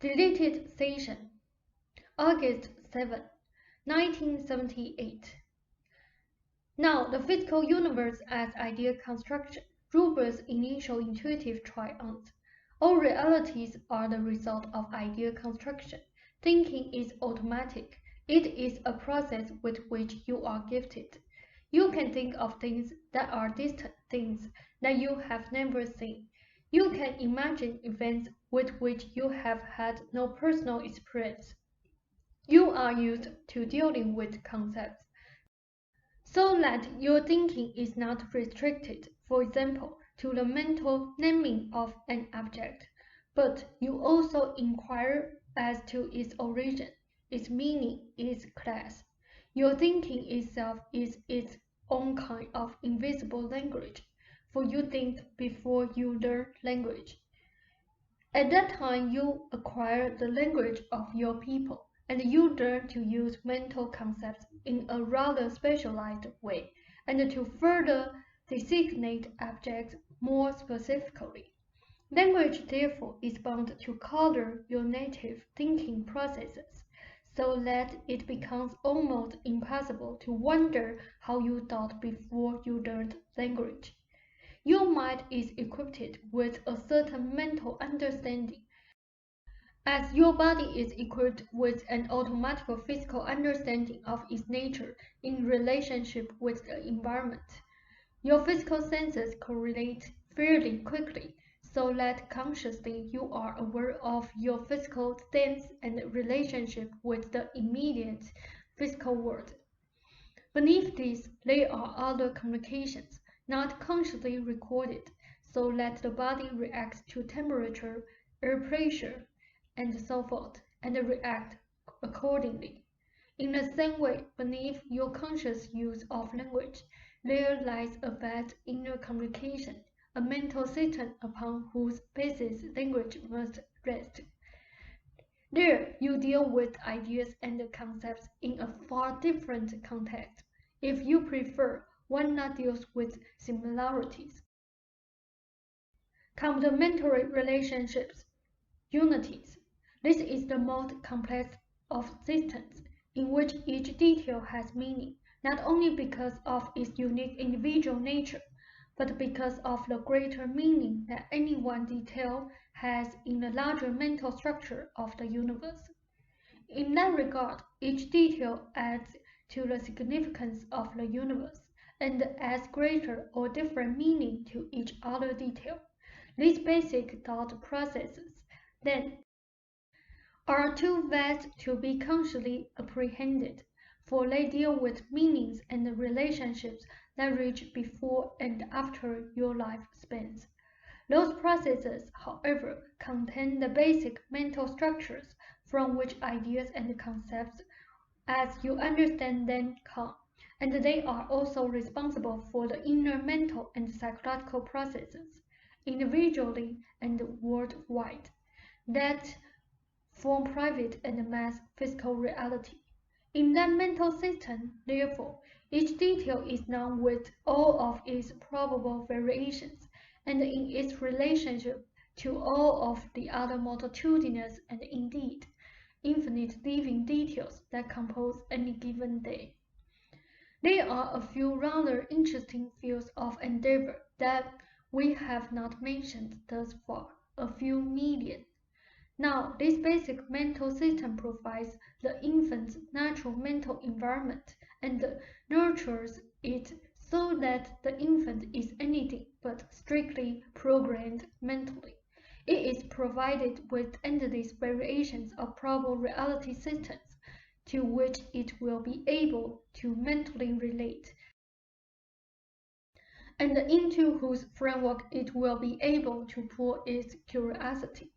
Deleted session, August 7, 1978. Now, the physical universe as idea construction, Ruber's initial intuitive triumph. All realities are the result of idea construction. Thinking is automatic. It is a process with which you are gifted. You can think of things that are distant things that you have never seen. You can imagine events with which you have had no personal experience. You are used to dealing with concepts, so that your thinking is not restricted, for example, to the mental naming of an object, but you also inquire as to its origin, its meaning, its class. Your thinking itself is its own kind of invisible language, for you think before you learn language. At that time, you acquire the language of your people, and you learn to use mental concepts in a rather specialized way, and to further designate objects more specifically. Language, therefore, is bound to color your native thinking processes, so that it becomes almost impossible to wonder how you thought before you learned language. Your mind is equipped with a certain mental understanding, as your body is equipped with an automatic physical understanding of its nature in relationship with the environment. Your physical senses correlate fairly quickly, so that consciously you are aware of your physical stance and relationship with the immediate physical world. Beneath this, there are other communications, not consciously recorded, so that the body reacts to temperature, air pressure, and so forth, and react accordingly. In the same way, beneath your conscious use of language, there lies a vast inner communication, a mental system upon whose basis language must rest. There, you deal with ideas and concepts in a far different context. If you prefer, one that deals with similarities, complementary relationships, unities. This is the most complex of systems, in which each detail has meaning, not only because of its unique individual nature, but because of the greater meaning that any one detail has in the larger mental structure of the universe. In that regard, each detail adds to the significance of the universe, and adds greater or different meaning to each other detail. These basic thought processes, then, are too vast to be consciously apprehended, for they deal with meanings and relationships that reach before and after your life spans. Those processes, however, contain the basic mental structures from which ideas and concepts, as you understand them, come, and they are also responsible for the inner mental and psychological processes, individually and worldwide, that form private and mass physical reality. In that mental system, therefore, each detail is known with all of its probable variations, and in its relationship to all of the other multitudinous and indeed infinite living details that compose any given day. There are a few rather interesting fields of endeavor that we have not mentioned thus far, a few million. Now, this basic mental system provides the infant's natural mental environment and nurtures it so that the infant is anything but strictly programmed mentally. It is provided with endless variations of probable reality systems to which it will be able to mentally relate, and into whose framework it will be able to pour its curiosity.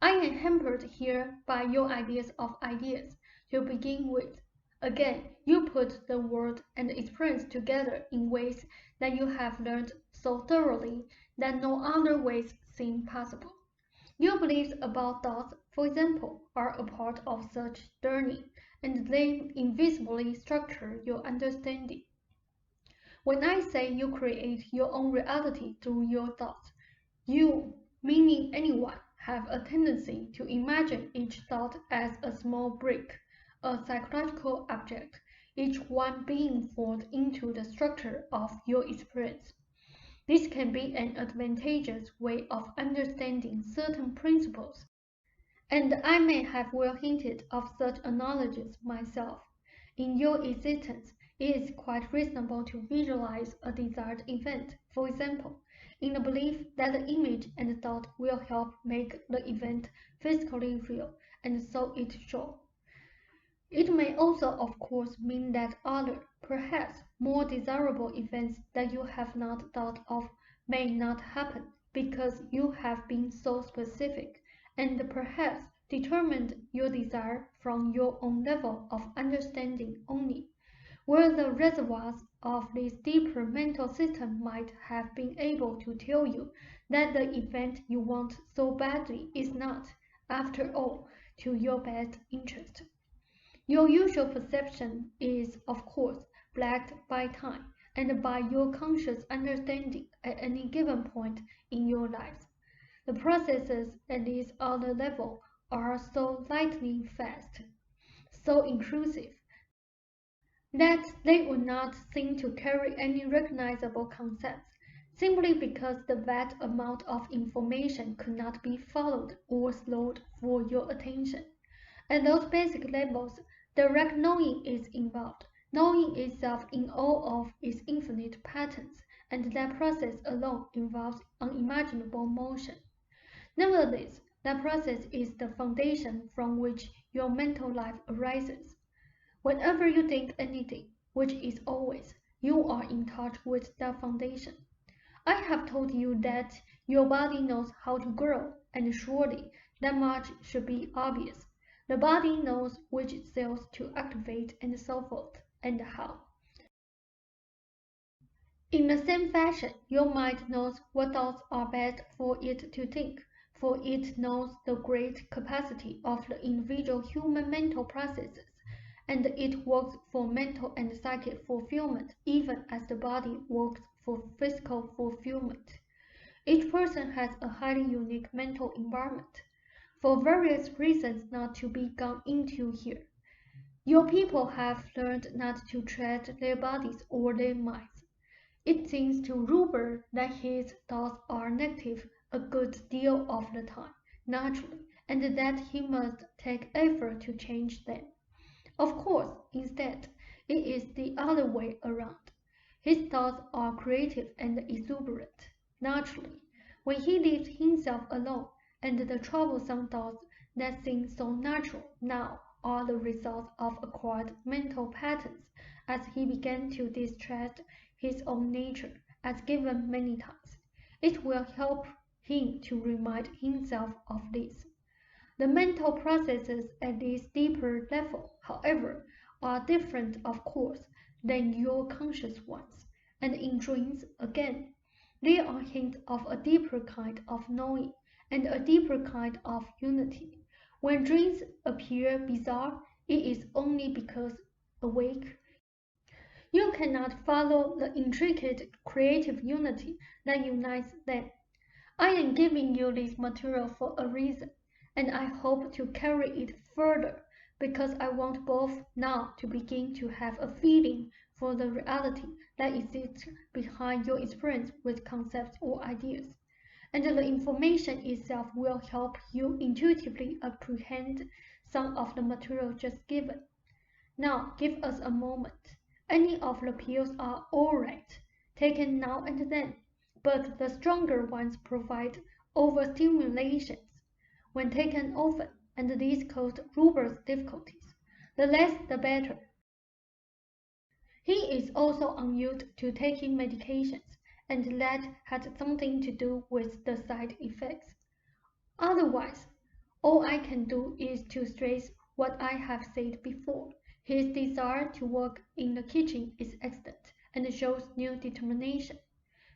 I am hampered here by your ideas of ideas. To begin with, again, you put the world and experience together in ways that you have learned so thoroughly that no other ways seem possible. Your beliefs about thoughts, for example, are a part of such learning, and they invisibly structure your understanding. When I say you create your own reality through your thoughts, you, meaning anyone, have a tendency to imagine each thought as a small brick, a psychological object, each one being formed into the structure of your experience. This can be an advantageous way of understanding certain principles, and I may have well hinted of such analogies myself. In your existence, it is quite reasonable to visualize a desired event, for example, in the belief that the image and thought will help make the event physically real, and so it shall. It may also, of course, mean that other, perhaps more desirable events that you have not thought of may not happen because you have been so specific, and perhaps determined your desire from your own level of understanding only, where the reservoirs of this deeper mental system might have been able to tell you that the event you want so badly is not, after all, to your best interest. Your usual perception is, of course, blacked by time and by your conscious understanding at any given point in your lives. The processes at this other level are so lightning fast, so inclusive, that they would not seem to carry any recognizable concepts, simply because the vast amount of information could not be followed or slowed for your attention. At those basic levels, direct knowing is involved, knowing itself in all of its infinite patterns, and that process alone involves unimaginable motion. Nevertheless, that process is the foundation from which your mental life arises. Whenever you think anything, which is always, you are in touch with that foundation. I have told you that your body knows how to grow, and surely that much should be obvious. The body knows which cells to activate and so forth, and how. In the same fashion, your mind knows what thoughts are best for it to think, for it knows the great capacity of the individual human mental processes, and it works for mental and psychic fulfillment even as the body works for physical fulfillment. Each person has a highly unique mental environment, for various reasons not to be gone into here. Your people have learned not to tread their bodies or their minds. It seems to Rupert that his thoughts are negative a good deal of the time, naturally, and that he must take effort to change them. Of course, instead, it is the other way around. His thoughts are creative and exuberant, naturally, when he leaves himself alone, and the troublesome thoughts that seem so natural now are the result of acquired mental patterns, as he began to distrust his own nature, as given many times. It will help him to remind himself of this. The mental processes at this deeper level, however, are different, of course, than your conscious ones, and in dreams, again, there are hints of a deeper kind of knowing and a deeper kind of unity. When dreams appear bizarre, it is only because, awake, you cannot follow the intricate creative unity that unites them. I am giving you this material for a reason, and I hope to carry it further, because I want both now to begin to have a feeling for the reality that exists behind your experience with concepts or ideas, and the information itself will help you intuitively apprehend some of the material just given. Now give us a moment. Any of the pills are all right, taken now and then, but the stronger ones provide overstimulations when taken often, and these cause Rupert's difficulties. The less the better. He is also unused to taking medications, and that had something to do with the side effects. Otherwise, all I can do is to stress what I have said before. His desire to work in the kitchen is excellent and shows new determination.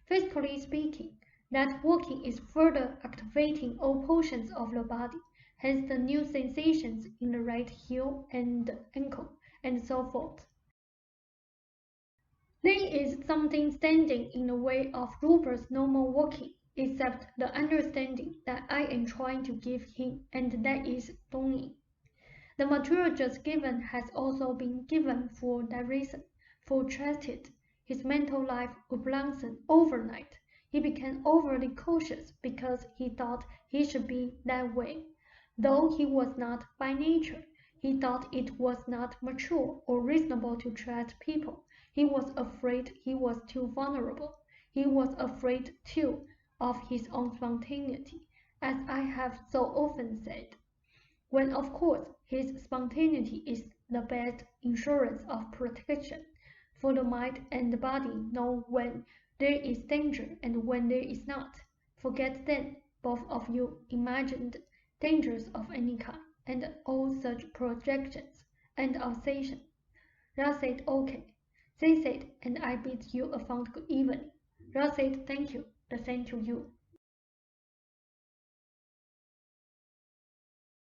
Physically speaking, that working is further activating all portions of the body, hence the new sensations in the right heel and ankle, and so forth. There is something standing in the way of Rupert's normal working. except the understanding that I am trying to give him, and that is longing. The material just given has also been given for that reason, for trusted. His mental life would blossom overnight. He became overly cautious because he thought he should be that way. Though he was not by nature, he thought it was not mature or reasonable to trust people. He was afraid he was too vulnerable. He was afraid, too, of his own spontaneity, as I have so often said. When, of course, his spontaneity is the best insurance of protection, for the mind and the body know when there is danger and when there is not. Forget then, both of you, imagined dangers of any kind, and all such projections and obsession. Ra said, "Okay." They said, "And I bid you a fond good evening." Ra said, "Thank you. The same to you."